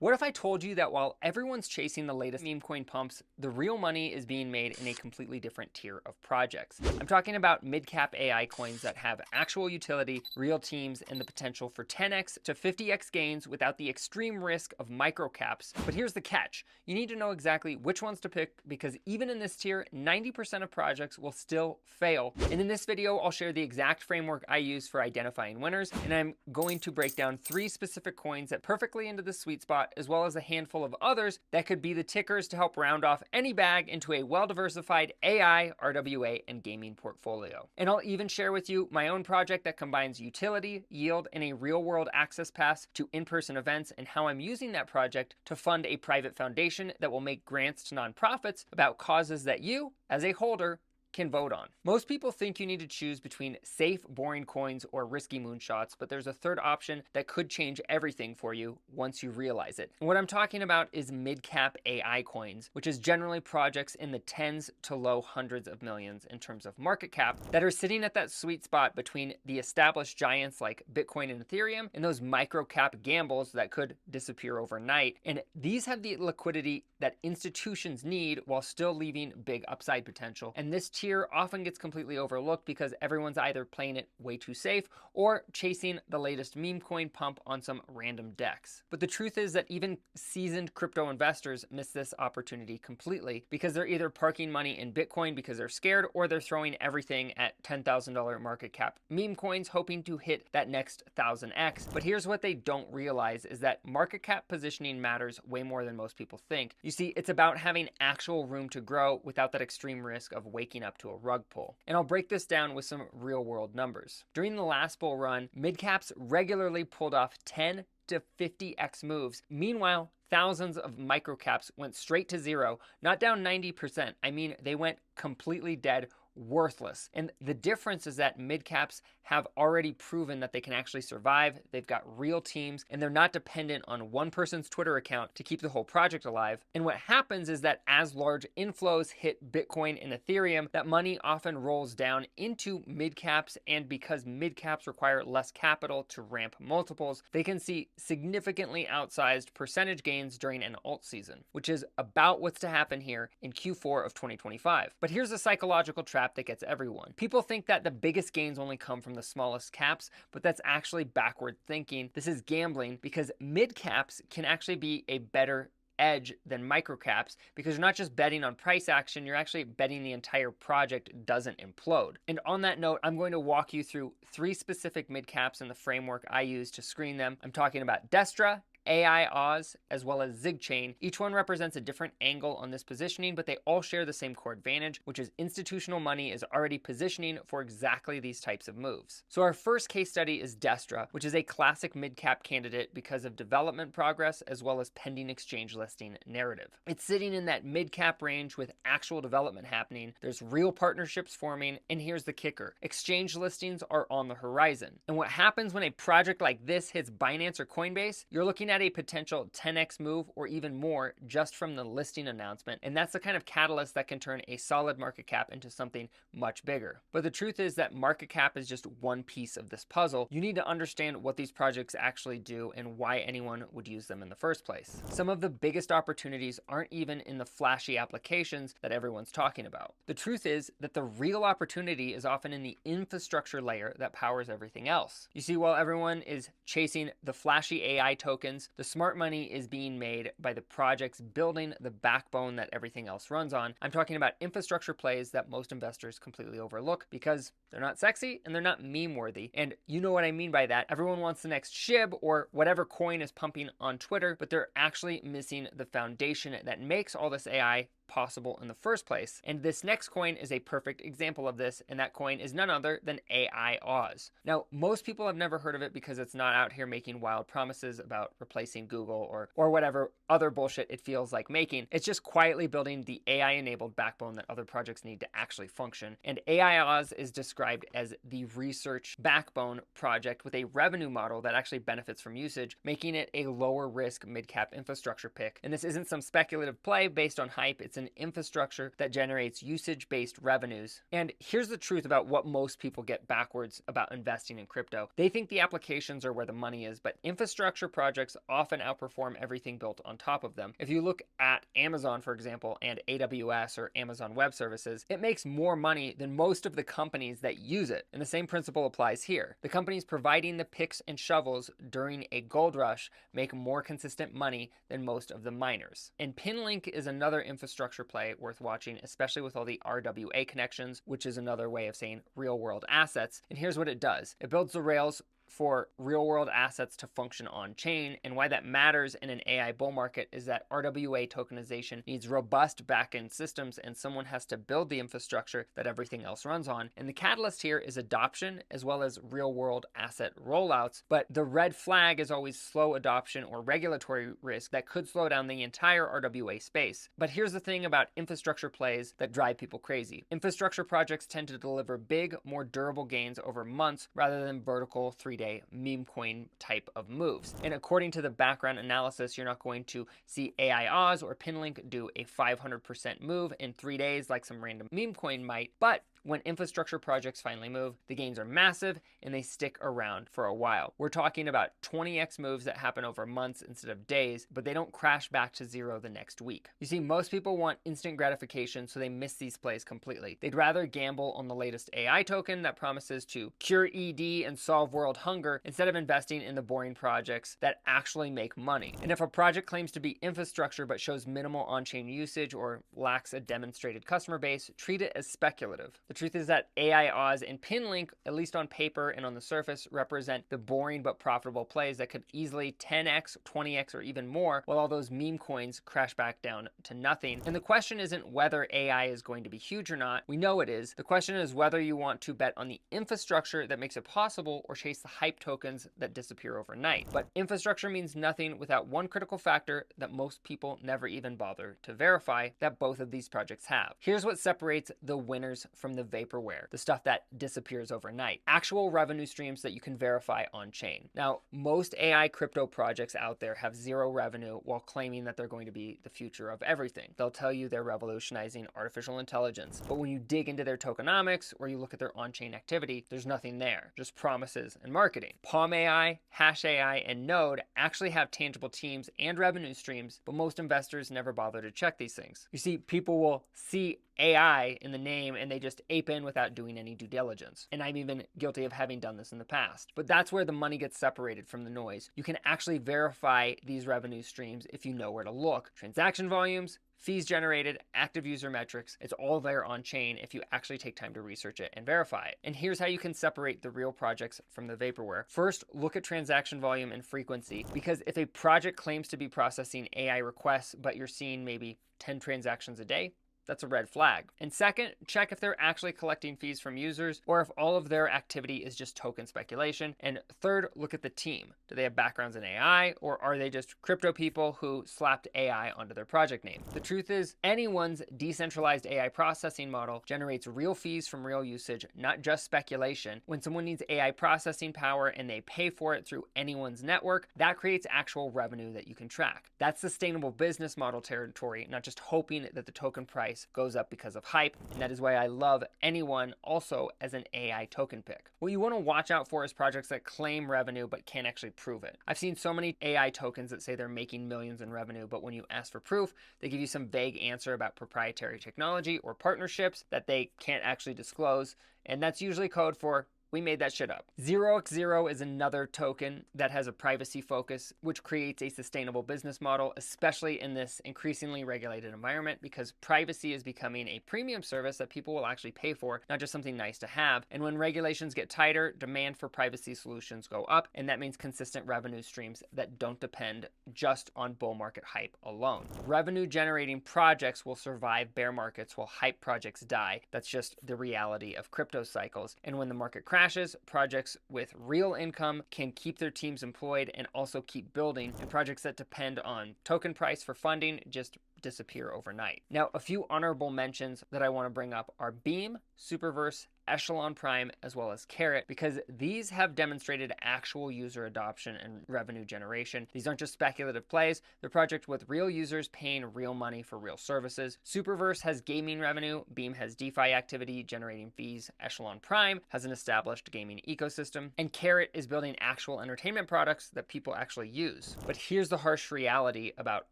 What if I told you that while everyone's chasing the latest meme coin pumps, the real money is being made in a completely different tier of projects? I'm talking about mid-cap AI coins that have actual utility, real teams, and the potential for 10x to 50x gains without the extreme risk of microcaps. But here's the catch. You need to know exactly which ones to pick because even in this tier, 90% of projects will still fail. And in this video, I'll share the exact framework I use for identifying winners, and I'm going to break down 3 specific coins that perfectly into the sweet spot, as well as a handful of others that could be the tickers to help round off any bag into a well-diversified AI, RWA, and gaming portfolio. And I'll even share with you my own project that combines utility, yield, and a real-world access pass to in-person events, and how I'm using that project to fund a private foundation that will make grants to nonprofits about causes that you, as a holder, can vote on. Most people think you need to choose between safe, boring coins or risky moonshots, but there's a third option that could change everything for you once you realize it. And what I'm talking about is mid-cap AI coins, which is generally projects in the tens to low hundreds of millions in terms of market cap that are sitting at that sweet spot between the established giants like Bitcoin and Ethereum and those micro cap gambles that could disappear overnight. And these have the liquidity that institutions need while still leaving big upside potential. And this tier often gets completely overlooked because everyone's either playing it way too safe or chasing the latest meme coin pump on some random DEX. But the truth is that even seasoned crypto investors miss this opportunity completely because they're either parking money in Bitcoin because they're scared, or they're throwing everything at $10,000 market cap meme coins hoping to hit that next 1000x. But here's what they don't realize is that market cap positioning matters way more than most people think. You see, it's about having actual room to grow without that extreme risk of waking up to a rug pull. And I'll break this down with some real world numbers. During the last bull run, midcaps regularly pulled off 10 to 50x moves. Meanwhile, thousands of microcaps went straight to zero, not down 90%. I mean, they went completely dead, worthless. And the difference is that midcaps have already proven that they can actually survive. They've got real teams and they're not dependent on one person's Twitter account to keep the whole project alive. And what happens is that as large inflows hit Bitcoin and Ethereum, that money often rolls down into midcaps, and because midcaps require less capital to ramp multiples, they can see significantly outsized percentage gains during an alt season, which is about what's to happen here in Q4 of 2025. But here's a psychological trap that gets everyone. People think that the biggest gains only come from the smallest caps, but that's actually backward thinking. This is gambling because mid caps can actually be a better edge than microcaps because you're not just betting on price action, you're actually betting the entire project doesn't implode. And on that note, I'm going to walk you through 3 specific midcaps in the framework I use to screen them. I'm talking about Destra, AI Oz, as well as ZigChain. Each one represents a different angle on this positioning, but they all share the same core advantage, which is institutional money is already positioning for exactly these types of moves. So our first case study is Destra, which is a classic mid-cap candidate because of development progress as well as pending exchange listing narrative. It's sitting in that mid-cap range with actual development happening. There's real partnerships forming, and here's the kicker. Exchange listings are on the horizon. And what happens when a project like this hits Binance or Coinbase? You're looking at a potential 10x move or even more just from the listing announcement. And that's the kind of catalyst that can turn a solid market cap into something much bigger. But the truth is that market cap is just one piece of this puzzle. You need to understand what these projects actually do and why anyone would use them in the first place. Some of the biggest opportunities aren't even in the flashy applications that everyone's talking about. The truth is that the real opportunity is often in the infrastructure layer that powers everything else. You see, while everyone is chasing the flashy AI tokens, the smart money is being made by the projects building the backbone that everything else runs on. I'm talking about infrastructure plays that most investors completely overlook because they're not sexy and they're not meme worthy. And you know what I mean by that. Everyone wants the next SHIB or whatever coin is pumping on Twitter, but they're actually missing the foundation that makes all this AI possible in the first place. And this next coin is a perfect example of this, and that coin is none other than AI Oz. Now, most people have never heard of it because it's not out here making wild promises about replacing Google or whatever other bullshit it feels like making. It's just quietly building the AI-enabled backbone that other projects need to actually function. And AI Oz is described as the research backbone project with a revenue model that actually benefits from usage, making it a lower risk mid-cap infrastructure pick. And this isn't some speculative play based on hype. It's it's an infrastructure that generates usage-based revenues. And here's the truth about what most people get backwards about investing in crypto. They think the applications are where the money is, but infrastructure projects often outperform everything built on top of them. If you look at Amazon, for example, and AWS or Amazon Web Services, it makes more money than most of the companies that use it. And the same principle applies here. The companies providing the picks and shovels during a gold rush make more consistent money than most of the miners. And Pinlink is another infrastructure play worth watching, especially with all the RWA connections, which is another way of saying real world assets. And here's what it does. It builds the rails for real world assets to function on chain. And why that matters in an AI bull market is that RWA tokenization needs robust backend systems, and someone has to build the infrastructure that everything else runs on. And the catalyst here is adoption as well as real world asset rollouts. But the red flag is always slow adoption or regulatory risk that could slow down the entire RWA space. But here's the thing about infrastructure plays that drive people crazy. Infrastructure projects tend to deliver big, more durable gains over months rather than vertical 3-day meme coin type of moves. And according to the background analysis, you're not going to see AI Oz or Pinlink do a 500% move in 3 days like some random meme coin might, but when infrastructure projects finally move, the gains are massive and they stick around for a while. We're talking about 20x moves that happen over months instead of days, but they don't crash back to zero the next week. You see, most people want instant gratification, so they miss these plays completely. They'd rather gamble on the latest AI token that promises to cure ED and solve world hunger instead of investing in the boring projects that actually make money. And if a project claims to be infrastructure but shows minimal on-chain usage or lacks a demonstrated customer base, treat it as speculative. The truth is that AI Oz and Pinlink, at least on paper and on the surface, represent the boring but profitable plays that could easily 10x, 20x, or even more, while all those meme coins crash back down to nothing. And the question isn't whether AI is going to be huge or not. We know it is. The question is whether you want to bet on the infrastructure that makes it possible or chase the hype tokens that disappear overnight. But infrastructure means nothing without one critical factor that most people never even bother to verify, that both of these projects have. Here's what separates the winners from the vaporware, the stuff that disappears overnight. Actual revenue streams that you can verify on chain. Now, most AI crypto projects out there have zero revenue while claiming that they're going to be the future of everything. They'll tell you they're revolutionizing artificial intelligence, but when you dig into their tokenomics or you look at their on-chain activity, there's nothing there, just promises and marketing. Palm AI, Hash AI, and Node actually have tangible teams and revenue streams, but most investors never bother to check these things. You see, people will see AI in the name and they just ape in without doing any due diligence. And I'm even guilty of having done this in the past. But that's where the money gets separated from the noise. You can actually verify these revenue streams if you know where to look. Transaction volumes, fees generated, active user metrics, it's all there on chain if you actually take time to research it and verify it. And here's how you can separate the real projects from the vaporware. First, look at transaction volume and frequency, because if a project claims to be processing AI requests, but you're seeing maybe 10 transactions a day, that's a red flag. And second, check if they're actually collecting fees from users or if all of their activity is just token speculation. And third, look at the team. Do they have backgrounds in AI, or are they just crypto people who slapped AI onto their project name? The truth is, anyone's decentralized AI processing model generates real fees from real usage, not just speculation. When someone needs AI processing power and they pay for it through anyone's network, that creates actual revenue that you can track. That's sustainable business model territory, not just hoping that the token price goes up because of hype. And that is why I love anyone also as an AI token pick. What you want to watch out for is projects that claim revenue but can't actually prove it. I've seen so many AI tokens that say they're making millions in revenue, but when you ask for proof, they give you some vague answer about proprietary technology or partnerships that they can't actually disclose. And that's usually code for we made that shit up. 0x0 is another token that has a privacy focus, which creates a sustainable business model, especially in this increasingly regulated environment, because privacy is becoming a premium service that people will actually pay for, not just something nice to have. And when regulations get tighter, demand for privacy solutions go up, and that means consistent revenue streams that don't depend just on bull market hype alone. Revenue generating projects will survive bear markets while hype projects die. That's just the reality of crypto cycles. And when the market crashes, projects with real income can keep their teams employed and also keep building, and projects that depend on token price for funding just disappear overnight. Now, a few honorable mentions that I want to bring up are Beam, Superverse, Echelon Prime, as well as Carrot, because these have demonstrated actual user adoption and revenue generation. These aren't just speculative plays, they're projects with real users paying real money for real services. Superverse has gaming revenue, Beam has DeFi activity generating fees, Echelon Prime has an established gaming ecosystem, and Carrot is building actual entertainment products that people actually use. But here's the harsh reality about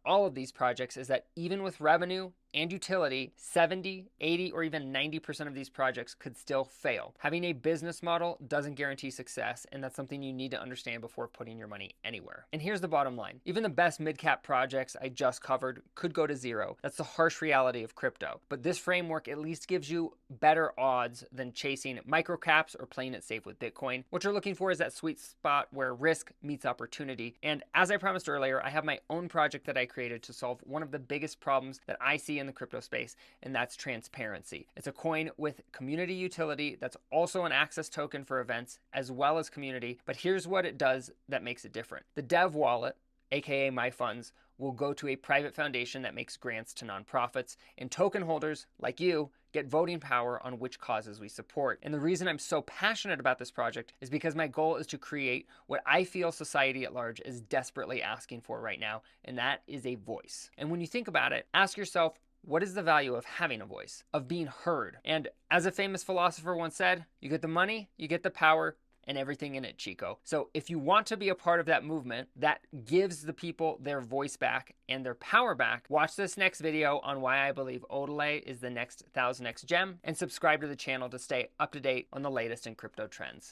all of these projects is that even with revenue and utility, 70, 80, or even 90% of these projects could still fail. Having a business model doesn't guarantee success, and that's something you need to understand before putting your money anywhere. And here's the bottom line. Even the best mid-cap projects I just covered could go to zero. That's the harsh reality of crypto. But this framework at least gives you better odds than chasing microcaps or playing it safe with Bitcoin. What you're looking for is that sweet spot where risk meets opportunity. And as I promised earlier, I have my own project that I created to solve one of the biggest problems that I see in the crypto space, and that's transparency. It's a coin with community utility that's also an access token for events as well as community, but here's what it does that makes it different. The dev wallet, aka my funds, will go to a private foundation that makes grants to nonprofits, and token holders like you get voting power on which causes we support. And the reason I'm so passionate about this project is because my goal is to create what I feel society at large is desperately asking for right now, and that is a voice. And when you think about it, ask yourself, what is the value of having a voice, of being heard? And as a famous philosopher once said, you get the money, you get the power, and everything in it, Chico. So if you want to be a part of that movement that gives the people their voice back and their power back, watch this next video on why I believe HODLAY is the next 1000x gem, and subscribe to the channel to stay up to date on the latest in crypto trends.